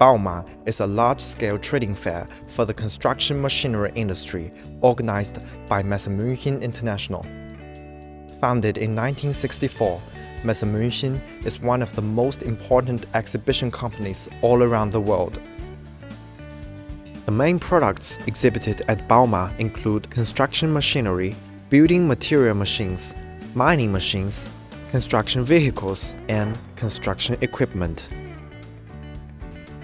Bauma is a large-scale trading fair for the construction machinery industry organized by Messe München International. Founded in 1964, Messe München is one of the most important exhibition companies all around the world. The main products exhibited at Bauma include construction machinery, building material machines, mining machines, construction vehicles, and construction equipment.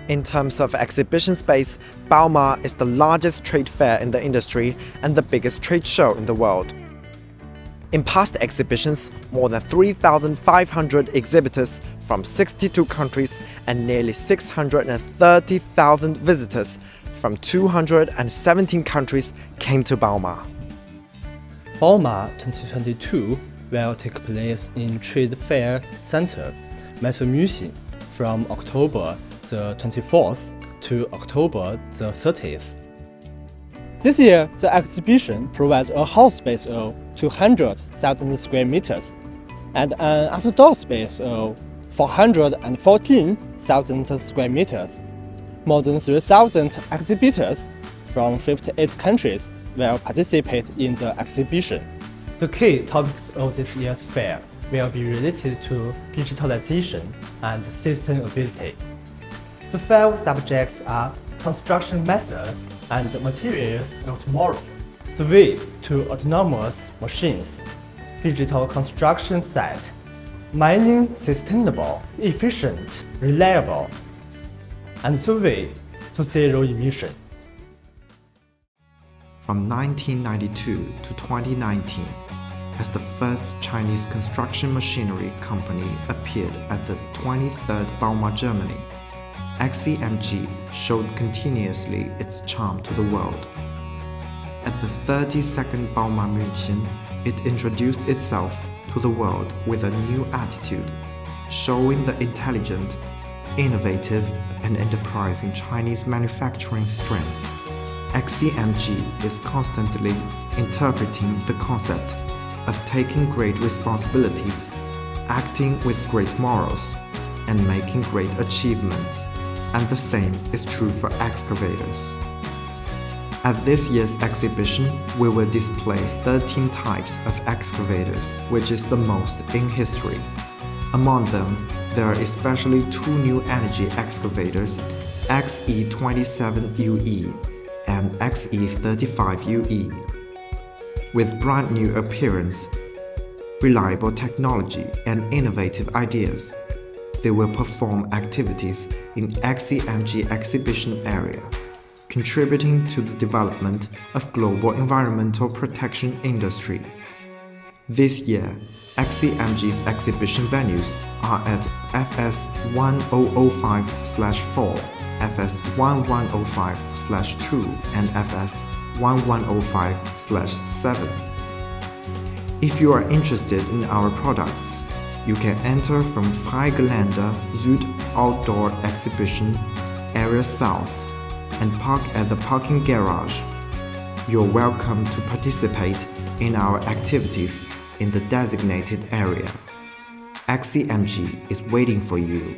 In terms of exhibition space, Bauma is the largest trade fair in the industry and the biggest trade show in the world. In past exhibitions, more than 3,500 exhibitors from 62 countries and nearly 630,000 visitors from 217 countries came to Bauma. Bauma 2022 will take place in Trade Fair Center, Messe München, from October the 24th to October the 30th. This year, the exhibition provides a hall space of 200,000 square meters and an outdoor space of 414,000 square meters. More than 3,000 exhibitors from 58 countries will participate in the exhibition. The key topics of this year's fair will be related to digitalization and sustainability. The 5 subjects are construction methods and materials of tomorrow, the way to autonomous machines, digital construction site, mining sustainable, efficient, reliable, and the way to zero emission. From 1992 to 2019, as the first Chinese construction machinery company appeared at the 23rd Bauma Germany, XCMG showed continuously its charm to the world. At the 32nd Bauma München, it introduced itself to the world with a new attitude, showing the intelligent, innovative, and enterprising Chinese manufacturing strength. XCMG is constantly interpreting the concept of taking great responsibilities, acting with great morals, and making great achievements, and the same is true for excavators. At this year's exhibition, we will display 13 types of excavators, which is the most in history. Among them, there are especially 2 new energy excavators, XE27UE and XE35UE. With brand new appearance, reliable technology, and innovative ideas, they will perform activities in XCMG exhibition area, contributing to the development of global environmental protection industry. This year, XCMG's exhibition venues are at FS 1005/4, FS 1105/2, and FS 1105/7. If you are interested in our products, you can enter from Freigelände Süd Outdoor Exhibition Area South and park at the parking garage. You're welcome to participate in our activities in the designated area. XCMG is waiting for you.